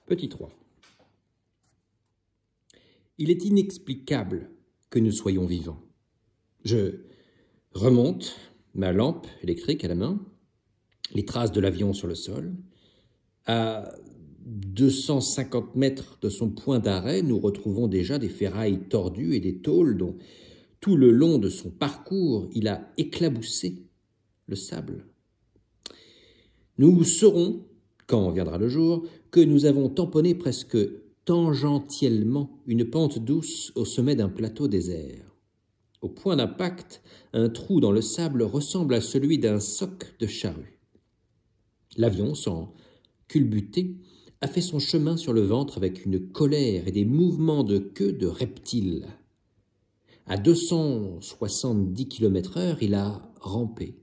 Petit 3. Il est inexplicable que nous soyons vivants. Je remonte ma lampe électrique à la main, les traces de l'avion sur le sol. À 250 mètres de son point d'arrêt, nous retrouvons déjà des ferrailles tordues et des tôles dont, tout le long de son parcours, il a éclaboussé le sable. Nous saurons, quand viendra le jour, que nous avons tamponné presque tangentiellement une pente douce au sommet d'un plateau désert. Au point d'impact, un trou dans le sable ressemble à celui d'un soc de charrue. L'avion, sans culbuter, a fait son chemin sur le ventre avec une colère et des mouvements de queue de reptile. À 270 km/h, il a rampé.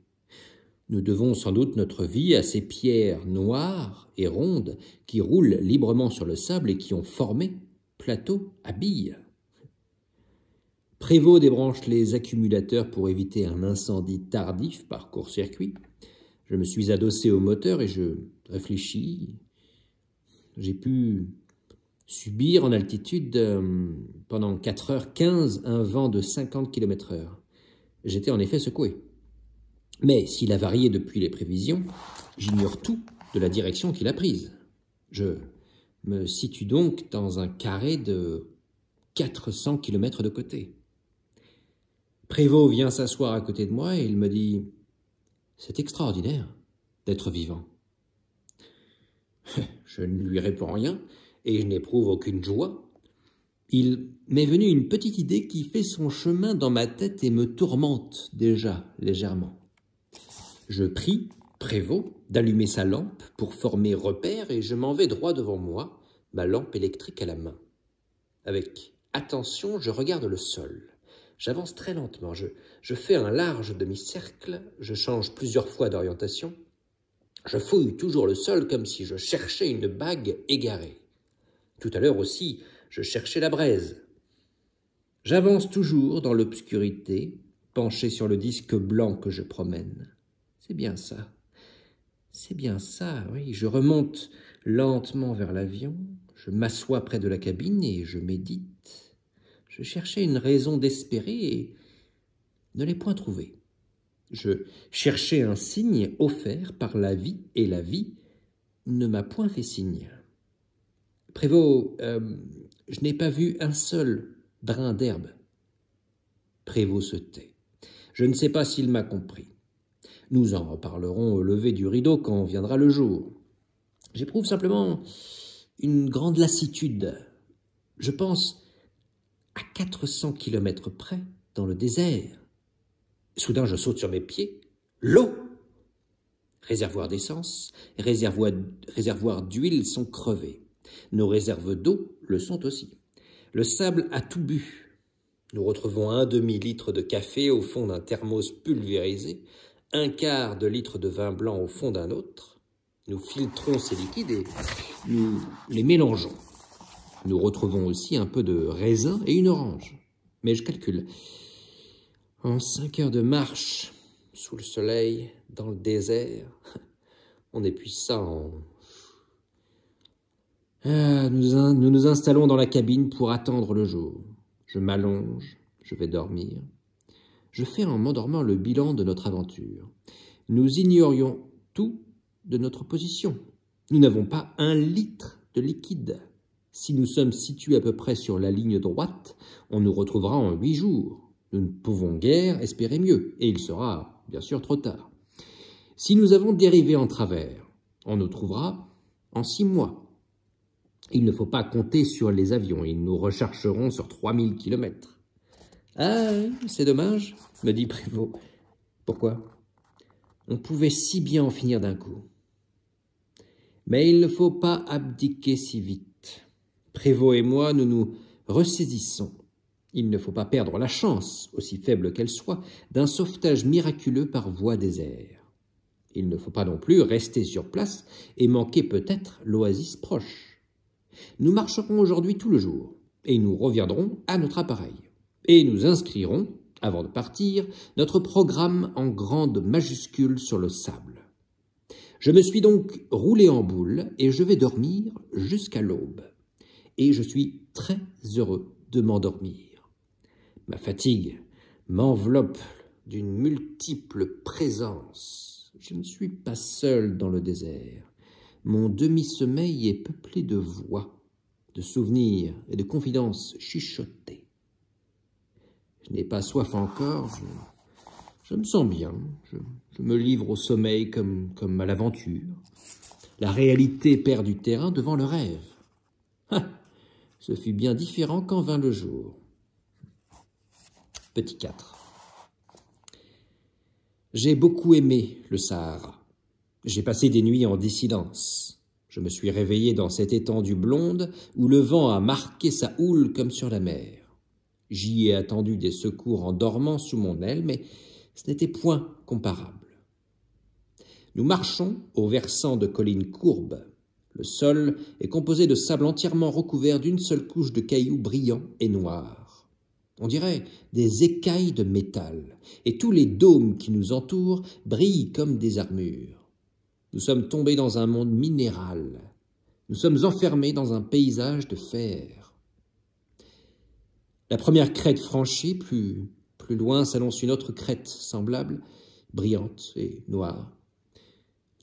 Nous devons sans doute notre vie à ces pierres noires et rondes qui roulent librement sur le sable et qui ont formé plateau à billes. Prévost débranche les accumulateurs pour éviter un incendie tardif par court-circuit. Je me suis adossé au moteur et je réfléchis. J'ai pu subir en altitude pendant 4h15 un vent de 50 km/h. J'étais en effet secoué. Mais s'il a varié depuis les prévisions, j'ignore tout de la direction qu'il a prise. Je me situe donc dans un carré de 400 km de côté. Prévost vient s'asseoir à côté de moi et il me dit « C'est extraordinaire d'être vivant ». Je ne lui réponds rien et je n'éprouve aucune joie. Il m'est venu une petite idée qui fait son chemin dans ma tête et me tourmente déjà légèrement. Je prie Prévost d'allumer sa lampe pour former repère et je m'en vais droit devant moi, ma lampe électrique à la main. Avec attention, je regarde le sol. J'avance très lentement, je fais un large demi-cercle, je change plusieurs fois d'orientation. Je fouille toujours le sol comme si je cherchais une bague égarée. Tout à l'heure aussi, je cherchais la braise. J'avance toujours dans l'obscurité, penché sur le disque blanc que je promène. C'est bien ça, oui. Je remonte lentement vers l'avion, je m'assois près de la cabine et je médite. Je cherchais une raison d'espérer et ne l'ai point trouvée. Je cherchais un signe offert par la vie et la vie ne m'a point fait signe. Prévost, je n'ai pas vu un seul brin d'herbe. Prévost se tait. Je ne sais pas s'il m'a compris. Nous en reparlerons au lever du rideau quand viendra le jour. J'éprouve simplement une grande lassitude. Je pense à 400 km près, dans le désert. Soudain, je saute sur mes pieds. L'eau! Réservoirs d'essence, réservoirs d'huile sont crevés. Nos réserves d'eau le sont aussi. Le sable a tout bu. Nous retrouvons un demi-litre de café au fond d'un thermos pulvérisé, un quart de litre de vin blanc au fond d'un autre. Nous filtrons ces liquides et nous les mélangeons. Nous retrouvons aussi un peu de raisin et une orange. Mais je calcule. En 5 heures de marche, sous le soleil, dans le désert, on épuise ça en... Nous nous installons dans la cabine pour attendre le jour. Je m'allonge, je vais dormir. Je fais en m'endormant le bilan de notre aventure. Nous ignorions tout de notre position. Nous n'avons pas 1 litre de liquide. Si nous sommes situés à peu près sur la ligne droite, on nous retrouvera en 8 jours. Nous ne pouvons guère espérer mieux, et il sera bien sûr trop tard. Si nous avons dérivé en travers, on nous trouvera en 6 mois. Il ne faut pas compter sur les avions, ils nous rechercheront sur 3000 km. Ah, c'est dommage, me dit Prévost. Pourquoi? On pouvait si bien en finir d'un coup. Mais il ne faut pas abdiquer si vite. Prévost et moi, nous nous ressaisissons. Il ne faut pas perdre la chance, aussi faible qu'elle soit, d'un sauvetage miraculeux par voie des airs. Il ne faut pas non plus rester sur place et manquer peut-être l'oasis proche. Nous marcherons aujourd'hui tout le jour et nous reviendrons à notre appareil. Et nous inscrirons, avant de partir, notre programme en grandes majuscules sur le sable. Je me suis donc roulé en boule et je vais dormir jusqu'à l'aube, et je suis très heureux de m'endormir. Ma fatigue m'enveloppe d'une multiple présence. Je ne suis pas seul dans le désert. Mon demi-sommeil est peuplé de voix, de souvenirs et de confidences chuchotées. Je n'ai pas soif encore, je me sens bien, je me livre au sommeil comme à l'aventure. La réalité perd du terrain devant le rêve. Ah, ce fut bien différent quand vint le jour. Petit 4. J'ai beaucoup aimé le Sahara. J'ai passé des nuits en dissidence. Je me suis réveillé dans cette étendue blonde où le vent a marqué sa houle comme sur la mer. J'y ai attendu des secours en dormant sous mon aile, mais ce n'était point comparable. Nous marchons au versant de collines courbes. Le sol est composé de sable entièrement recouvert d'une seule couche de cailloux brillants et noirs. On dirait des écailles de métal, et tous les dômes qui nous entourent brillent comme des armures. Nous sommes tombés dans un monde minéral. Nous sommes enfermés dans un paysage de fer. La première crête franchie, plus loin s'annonce une autre crête semblable, brillante et noire.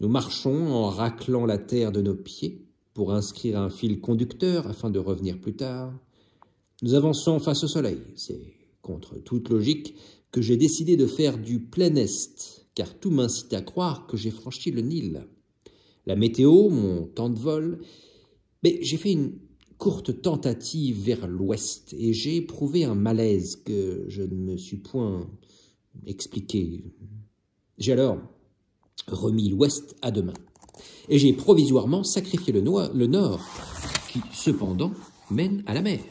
Nous marchons en raclant la terre de nos pieds pour inscrire un fil conducteur afin de revenir plus tard. Nous avançons face au soleil. C'est contre toute logique que j'ai décidé de faire du plein est, car tout m'incite à croire que j'ai franchi le Nil. La météo, mon temps de vol, mais j'ai fait une courte tentative vers l'ouest et j'ai éprouvé un malaise que je ne me suis point expliqué. J'ai alors remis l'ouest à demain et j'ai provisoirement sacrifié le nord qui, cependant, mène à la mer.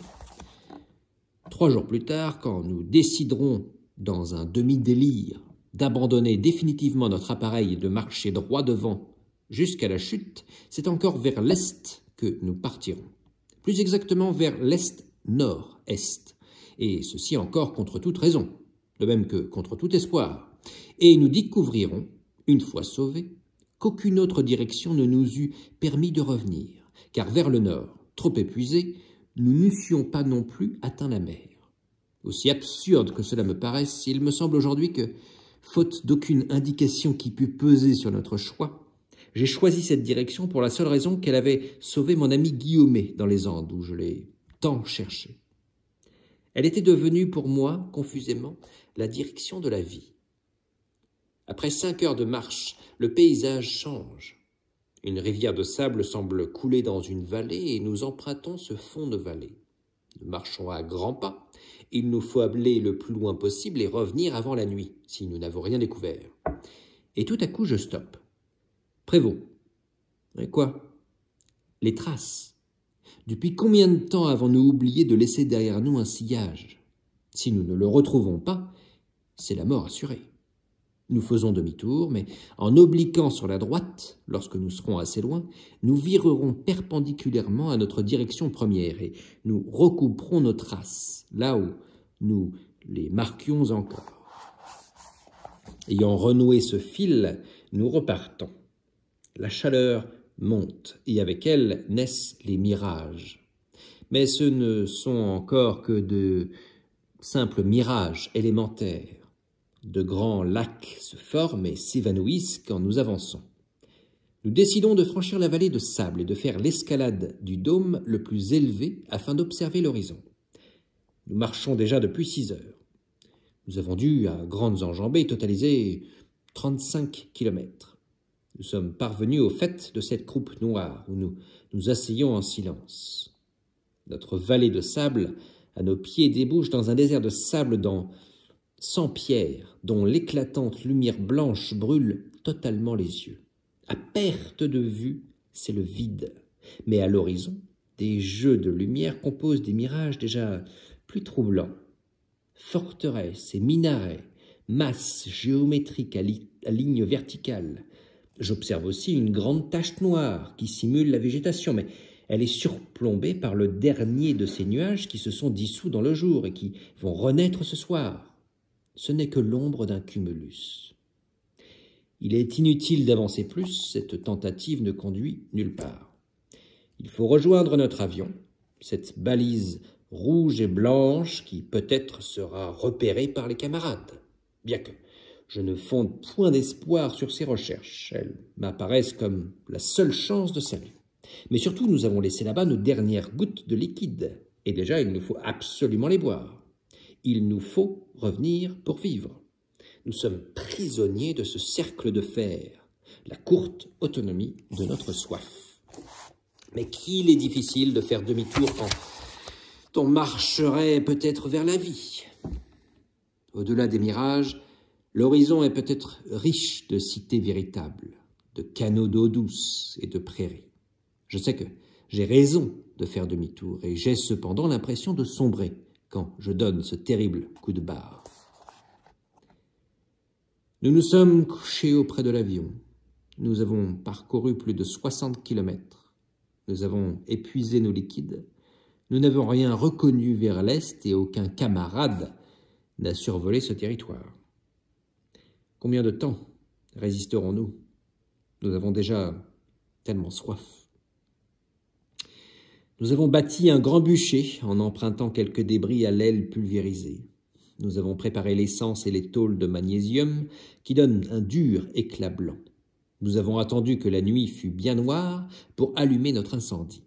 3 jours plus tard, quand nous déciderons, dans un demi-délire, d'abandonner définitivement notre appareil et de marcher droit devant jusqu'à la chute, c'est encore vers l'est que nous partirons. Plus exactement vers l'est-nord-est, et ceci encore contre toute raison, de même que contre tout espoir. Et nous découvrirons, une fois sauvés, qu'aucune autre direction ne nous eût permis de revenir, car vers le nord, trop épuisés, nous n'eussions pas non plus atteint la mer. Aussi absurde que cela me paraisse, il me semble aujourd'hui que, faute d'aucune indication qui pût peser sur notre choix, j'ai choisi cette direction pour la seule raison qu'elle avait sauvé mon ami Guillaumet dans les Andes, où je l'ai tant cherché. Elle était devenue pour moi, confusément, la direction de la vie. Après 5 heures de marche, le paysage change. Une rivière de sable semble couler dans une vallée et nous empruntons ce fond de vallée. Nous marchons à grands pas. Il nous faut aller le plus loin possible et revenir avant la nuit, si nous n'avons rien découvert. Et tout à coup, je stoppe. Prévost. Quoi? Les traces. Depuis combien de temps avons-nous oublié de laisser derrière nous un sillage? Si nous ne le retrouvons pas, c'est la mort assurée. Nous faisons demi-tour, mais en obliquant sur la droite, lorsque nous serons assez loin, nous virerons perpendiculairement à notre direction première et nous recouperons nos traces, là où nous les marquions encore. Ayant renoué ce fil, nous repartons. La chaleur monte et avec elle naissent les mirages. Mais ce ne sont encore que de simples mirages élémentaires. De grands lacs se forment et s'évanouissent quand nous avançons. Nous décidons de franchir la vallée de sable et de faire l'escalade du dôme le plus élevé afin d'observer l'horizon. Nous marchons déjà depuis 6 heures. Nous avons dû, à grandes enjambées, totaliser 35 kilomètres. Nous sommes parvenus au faîte de cette croupe noire où nous nous asseyons en silence. Notre vallée de sable, à nos pieds, débouche dans un désert de sable sans pierre, dont l'éclatante lumière blanche brûle totalement les yeux. À perte de vue, c'est le vide. Mais à l'horizon, des jeux de lumière composent des mirages déjà plus troublants. Forteresses et minarets, masses géométriques à lignes verticales. J'observe aussi une grande tache noire qui simule la végétation, mais elle est surplombée par le dernier de ces nuages qui se sont dissous dans le jour et qui vont renaître ce soir. Ce n'est que l'ombre d'un cumulus. Il est inutile d'avancer plus, cette tentative ne conduit nulle part. Il faut rejoindre notre avion, cette balise rouge et blanche qui peut-être sera repérée par les camarades. Bien que je ne fonde point d'espoir sur ces recherches, elles m'apparaissent comme la seule chance de salut. Mais surtout, nous avons laissé là-bas nos dernières gouttes de liquide, et déjà il nous faut absolument les boire. Il nous faut revenir pour vivre. Nous sommes prisonniers de ce cercle de fer, la courte autonomie de notre soif. Mais qu'il est difficile de faire demi-tour quand on marcherait peut-être vers la vie. Au-delà des mirages, l'horizon est peut-être riche de cités véritables, de canaux d'eau douce et de prairies. Je sais que j'ai raison de faire demi-tour et j'ai cependant l'impression de sombrer quand je donne ce terrible coup de barre. Nous nous sommes couchés auprès de l'avion. Nous avons parcouru plus de 60 kilomètres. Nous avons épuisé nos liquides. Nous n'avons rien reconnu vers l'est et aucun camarade n'a survolé ce territoire. Combien de temps résisterons-nous? Nous avons déjà tellement soif. Nous avons bâti un grand bûcher en empruntant quelques débris à l'aile pulvérisée. Nous avons préparé l'essence et les tôles de magnésium qui donnent un dur éclat blanc. Nous avons attendu que la nuit fût bien noire pour allumer notre incendie.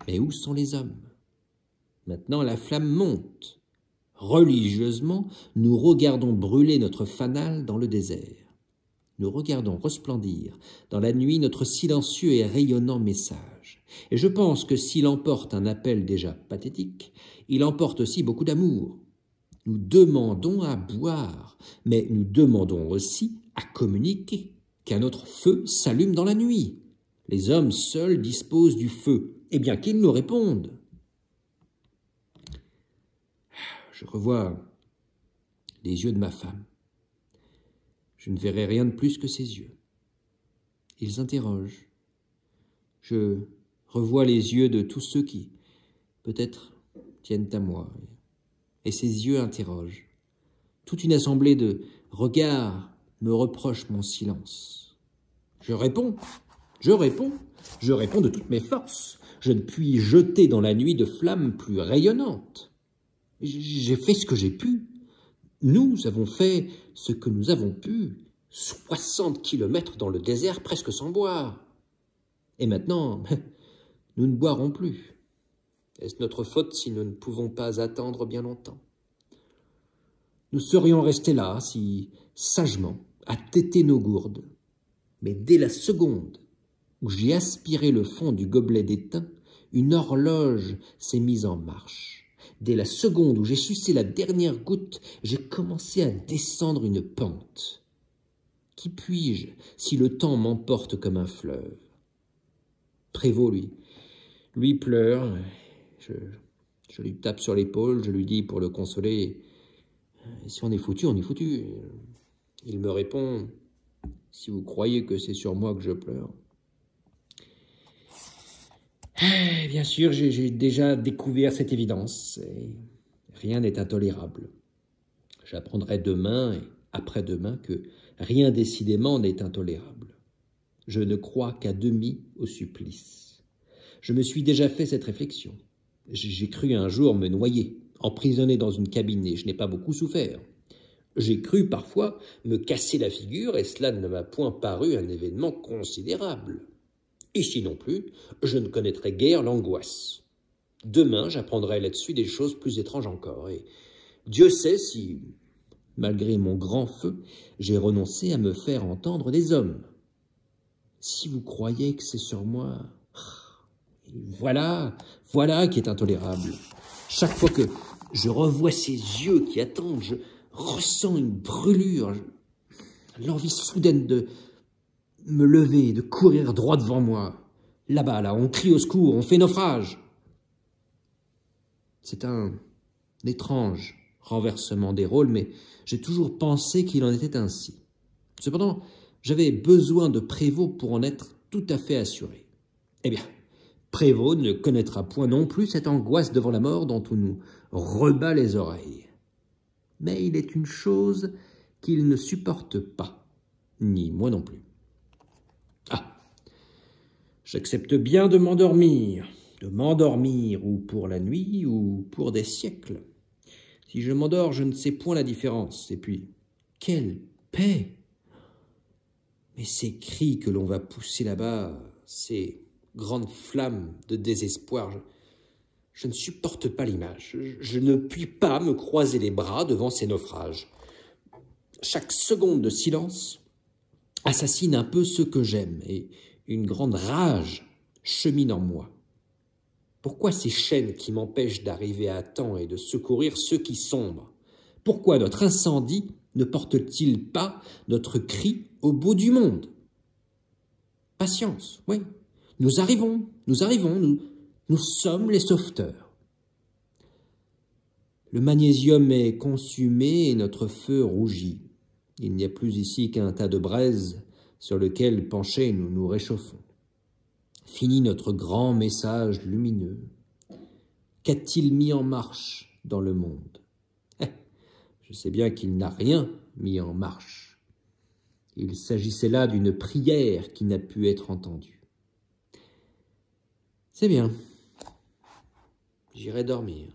Mais où sont les hommes? Maintenant la flamme monte. Religieusement, nous regardons brûler notre fanal dans le désert. Nous regardons resplendir dans la nuit notre silencieux et rayonnant message. Et je pense que s'il emporte un appel déjà pathétique, il emporte aussi beaucoup d'amour. Nous demandons à boire, mais nous demandons aussi à communiquer, qu'un autre feu s'allume dans la nuit. Les hommes seuls disposent du feu, et bien qu'ils nous répondent. Je revois les yeux de ma femme. Je ne verrai rien de plus que ses yeux. Ils interrogent. Je revois les yeux de tous ceux qui, peut-être, tiennent à moi. Et ses yeux interrogent. Toute une assemblée de regards me reproche mon silence. Je réponds de toutes mes forces. Je ne puis jeter dans la nuit de flammes plus rayonnantes. J'ai fait ce que j'ai pu. Nous avons fait ce que nous avons pu. 60 kilomètres dans le désert presque sans boire. Et maintenant, nous ne boirons plus. Est-ce notre faute si nous ne pouvons pas attendre bien longtemps? Nous serions restés là, si sagement, à téter nos gourdes. Mais dès la seconde où j'ai aspiré le fond du gobelet d'étain, une horloge s'est mise en marche. Dès la seconde où j'ai sucé la dernière goutte, j'ai commencé à descendre une pente. Qui puis-je si le temps m'emporte comme un fleuve? Prévost, lui pleure. Je lui tape sur l'épaule, je lui dis pour le consoler, « Si on est foutu, on est foutu. » Il me répond, « Si vous croyez que c'est sur moi que je pleure. » Bien sûr, j'ai déjà découvert cette évidence, et rien n'est intolérable. J'apprendrai demain et après-demain que rien décidément n'est intolérable. Je ne crois qu'à demi au supplice. Je me suis déjà fait cette réflexion. J'ai cru un jour me noyer, emprisonné dans une cabine, et je n'ai pas beaucoup souffert. J'ai cru parfois me casser la figure, et cela ne m'a point paru un événement considérable. Ici non plus, je ne connaîtrai guère l'angoisse. Demain, j'apprendrai là-dessus des choses plus étranges encore, et Dieu sait si, malgré mon grand feu, j'ai renoncé à me faire entendre des hommes. Si vous croyez que c'est sur moi, voilà qui est intolérable. Chaque fois que je revois ces yeux qui attendent, je ressens une brûlure, l'envie soudaine de me lever, de courir droit devant moi. Là-bas, là, on crie au secours, on fait naufrage. C'est un étrange renversement des rôles, mais j'ai toujours pensé qu'il en était ainsi. Cependant, j'avais besoin de Prévost pour en être tout à fait assuré. Eh bien, Prévost ne connaîtra point non plus cette angoisse devant la mort dont on nous rebat les oreilles. Mais il est une chose qu'il ne supporte pas, ni moi non plus. Ah, J'accepte bien de m'endormir ou pour la nuit ou pour des siècles. Si je m'endors, je ne sais point la différence. Et puis, quelle paix! Mais ces cris que l'on va pousser là-bas, ces grandes flammes de désespoir, je ne supporte pas l'image. Je ne puis pas me croiser les bras devant ces naufrages. Chaque seconde de silence assassine un peu ceux que j'aime, et une grande rage chemine en moi. Pourquoi ces chaînes qui m'empêchent d'arriver à temps et de secourir ceux qui sombrent? Pourquoi notre incendie ne porte-t-il pas notre cri au bout du monde? Patience, oui, nous arrivons, nous sommes les sauveteurs. Le magnésium est consumé et notre feu rougit. Il n'y a plus ici qu'un tas de braise sur lequel, penchés, nous nous réchauffons. Fini notre grand message lumineux. Qu'a-t-il mis en marche dans le monde? Je sais bien qu'il n'a rien mis en marche. Il s'agissait là d'une prière qui n'a pu être entendue. C'est bien. J'irai dormir.